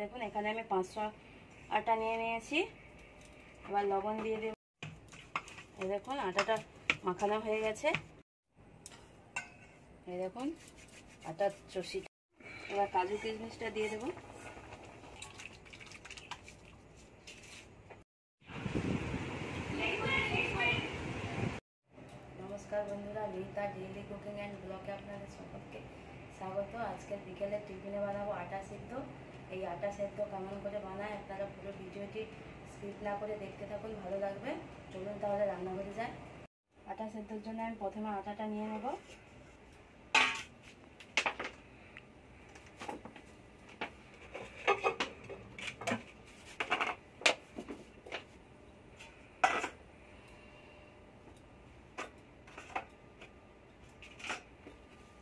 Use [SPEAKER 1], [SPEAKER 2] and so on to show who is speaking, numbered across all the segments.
[SPEAKER 1] দেখুন এখানে আমি 500 আটা নিয়ে নিয়েছি। এবার লবণ দিয়ে দেব। এই দেখুন আটাটা মাখানো হয়ে গেছে। এই দেখুন আটার চষিটা। এবার কাজু কিশমিশটা দিয়ে দেব। নমস্কার বন্ধুরা, রিতা ডেইলি কুকিং অ্যান্ড ব্লগে আপনাদের সকলকে স্বাগত। আজকে বিকেলে টিফিনে বানাবো আটা সিদ্ধ। এই আটা সিদ্ধ কেমন করে বানায় আপনারা পুরো ভিডিওটি স্কিপ না করে দেখতে থাকুন, ভালো লাগবে। চলুন তাহলে রান্নাঘরে যাই। আটা সিদ্ধর জন্য আমি প্রথমে আটাটা নিয়ে নেব।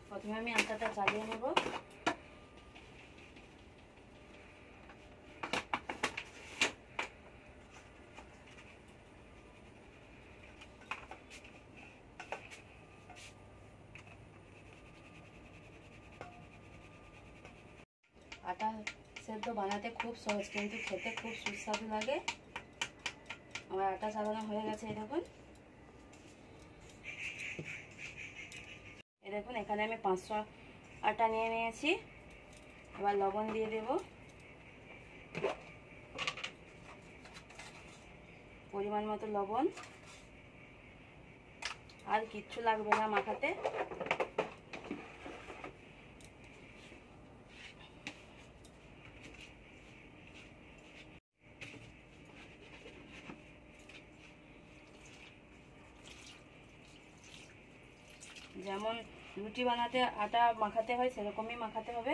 [SPEAKER 1] প্রথমে আমি আটাটা চালিয়ে নেব। আটা সেদ্ধ বানাতে খুব সহজ, কিন্তু খেতে খুব সুস্বাদু লাগে। আমার আটা চালানো হয়ে গেছে। এই দেখুন এখানে আমি 500 আটা নিয়ে নিয়েছি। এবার লবণ দিয়ে দেব, পরিমাণ মতো লবণ। আর কিচ্ছু লাগবে না মাখাতে। যেমন রুটি বানাতে আটা মাখাতে হয় সেরকমই মাখাতে হবে।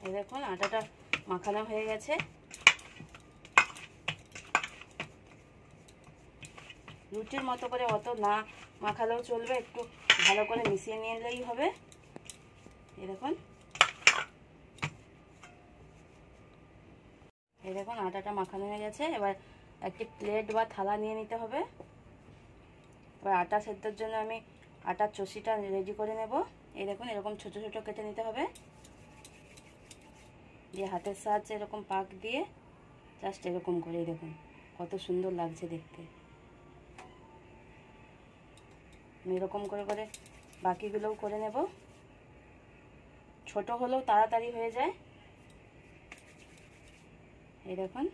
[SPEAKER 1] এই দেখুন আটাটা মাখানো হয়ে গেছে। রুটির মতো করে অত না মাখালেও চলবে, একটু ভালো করে মিশিয়ে নিলেই হবে। এই দেখুন আটাটা মাখানো হয়ে গেছে। এবার একটি প্লেট বা থালা নিয়ে নিতে হবে। এবার আটা সেদ্ধর জন্য আমি আটার চষিটা রেডি করে নেব। এই দেখুন এরকম ছোট ছোট কেটে নিতে হবে। দিয়ে হাতের সাহায্যে এরকম পাক দিয়ে জাস্ট এরকম করে দেখুন কত সুন্দর লাগছে দেখতে। আমি এরকম করে করে বাকিগুলোও করে নেব। ছোট হলেও তাড়াতাড়ি হয়ে যায়। এই দেখুন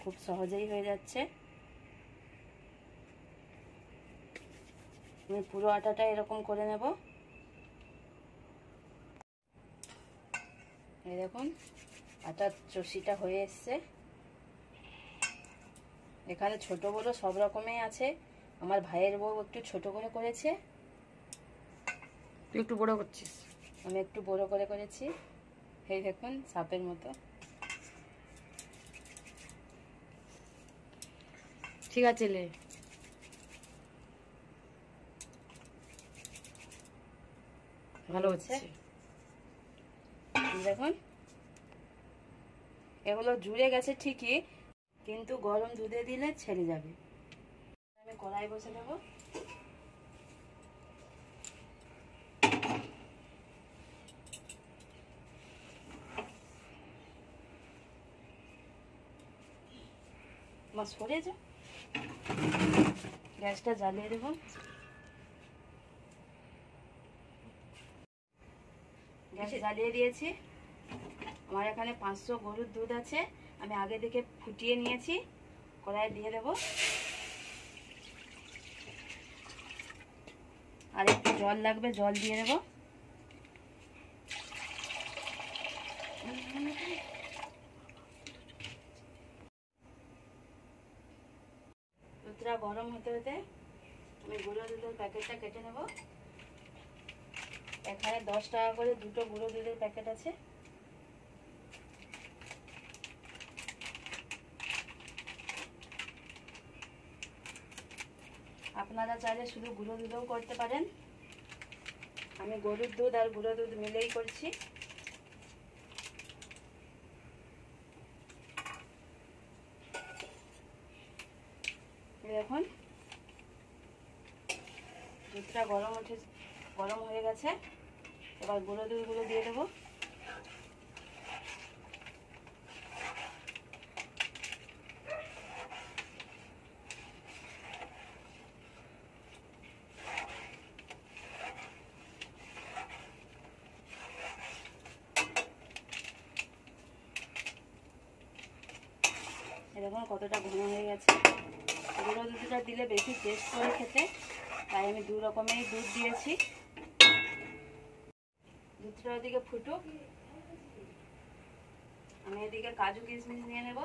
[SPEAKER 1] খুব সহজেই হয়ে যাচ্ছে। আমি পুরো আটাটা এরকম করে নেব। এই দেখুন আটার চষিটা হয়ে এসছে। এখানে ছোট বড় সব রকমই আছে। আমার ভাইয়ের বউ একটু ছোট করে করেছে। তুই একটু বড় করছিস, আমি একটু বড় করে করেছি। এই দেখুন সাপের মতো। ঠিক আছে লে। ভালো হচ্ছে। দেখুন এগুলো জুড়ে গেছে ঠিকই, কিন্তু গরম দুধে দিলে ছেড়ে যাবে। আমি কড়াই বসে দেব। সরে যা। গ্যাসটা জ্বালিয়ে দেব। গ্যাস জ্বালিয়ে দিয়েছি। আমার এখানে 500 গরুর দুধ আছে, আমি আগে থেকে ফুটিয়ে নিয়েছি। কড়াই দিয়ে দেব। আর একটু জল লাগবে, জল দিয়ে দেব। দুধটা গরম হতে হতে আমি গুঁড়ো দুধের প্যাকেটটা কেটে নেব। এখানে 10 টাকা করে দুটো গুঁড়ো দুধের প্যাকেট আছে। আপনারা চাইলে শুধু গুঁড়ো দুধও করতে পারেন। আমি গরুর দুধ আর গুঁড়ো দুধ মিলেই করছি। দেখুন দুধটা গরম হয়ে গেছে। এবার গুঁড়ো দুধগুলো দিয়ে দেবো। দেখুন কতটা ঘন হয়ে গেছে। গুঁড়ো দুধটা দিলে বেশি টেস্ট করে খেতে, তাই আমি 2 রকমেরই দুধ দিয়েছি। দুধটা ওদিকে ফুটুক, আমি এদিকে কাজু কিশমিশ নিয়ে নেব।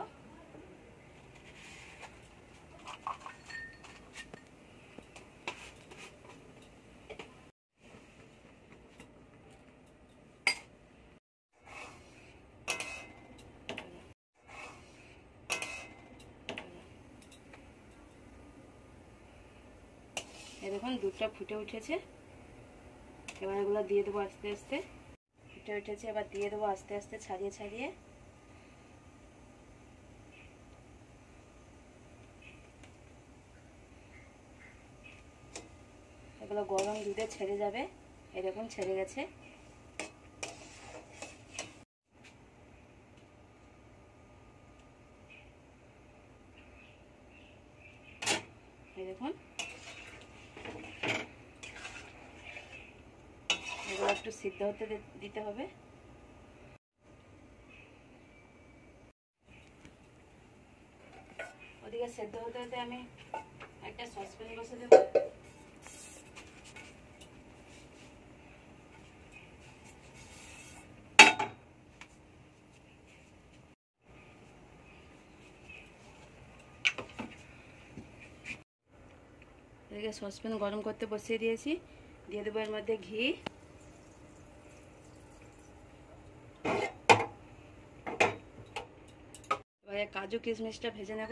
[SPEAKER 1] দেখুন দুধটা ফুটে উঠেছে, এবার এগুলো দিয়ে দেবো আস্তে আস্তে। ফুটে উঠেছে, এবার দিয়ে দেবো আস্তে আস্তে ছাড়িয়ে ছাড়িয়ে। এগুলো গরম দুধে ছেড়ে যাবে, এরকম ছেড়ে গেছে। এই দেখুন এগুলো একটু সিদ্ধ হতে দিতে হবে। ওদিকে সেদ্ধ হতে হতে আমি একটা সসপ্যান বসে দেব। এদিকে সসপ্যান গরম করতে বসিয়ে দিয়েছি, দিয়ে দেবো এর মধ্যে ঘি। এবারে কাজু কিশমিশটা ভেজে নেব।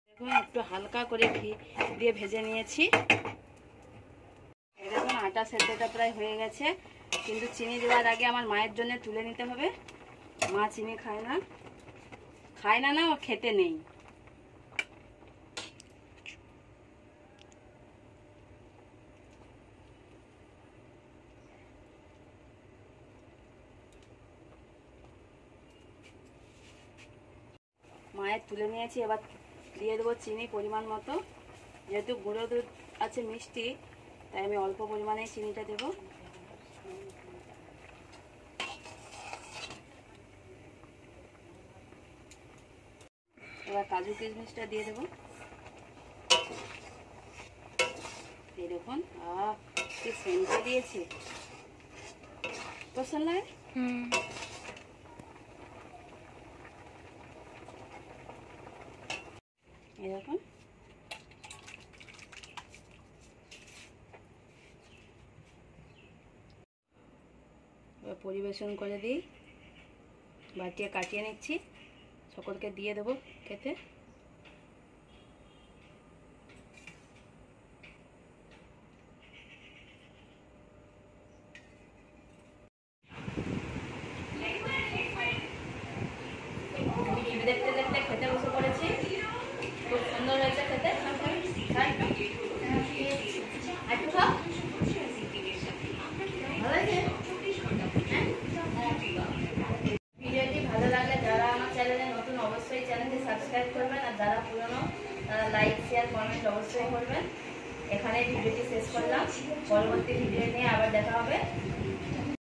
[SPEAKER 1] দেখুন একটু হালকা করে ঘি দিয়ে ভেজে নিয়েছি। দেখুন আটা সেদ্ধটা প্রায় হয়ে গেছে, কিন্তু চিনি দেওয়ার আগে আমার মায়ের জন্য তুলে নিতে হবে। মা চিনি খায় না, না ও খেতে নেই। মায়ের তুলে নিয়েছি, এবার দিয়ে দেবো চিনি পরিমাণ মতো। যেহেতু গুঁড়ো দুধ আছে মিষ্টি, তাই আমি অল্প পরিমাণে চিনিটা দেবো। এবার কাজু কিশমিশটা দিয়ে দেবো। এই দেখুন কি সেন্ট দিয়েছে, পছন্দ লাগে। এই দেখুন পরিবেশন করে দিই। বাটিয়ে কাটিয়ে নিচ্ছি, সকলকে দিয়ে দেবো খেতে। দেখতে দেখতে খেতে বসে পড়েছি, খুব সুন্দর হয়েছে খেতে। একটু খাও, ভালো আছে। ভিডিওটি ভালো লাগলে যারা আমার চ্যানেলে নতুন অবশ্যই চ্যানেলটি সাবস্ক্রাইব করবেন, আর যারা পুরনো তারা লাইক শেয়ার কমেন্ট অবশ্যই করবেন। এখানে ভিডিওটি শেষ করলাম, পরবর্তী ভিডিও নিয়ে আবার দেখা হবে।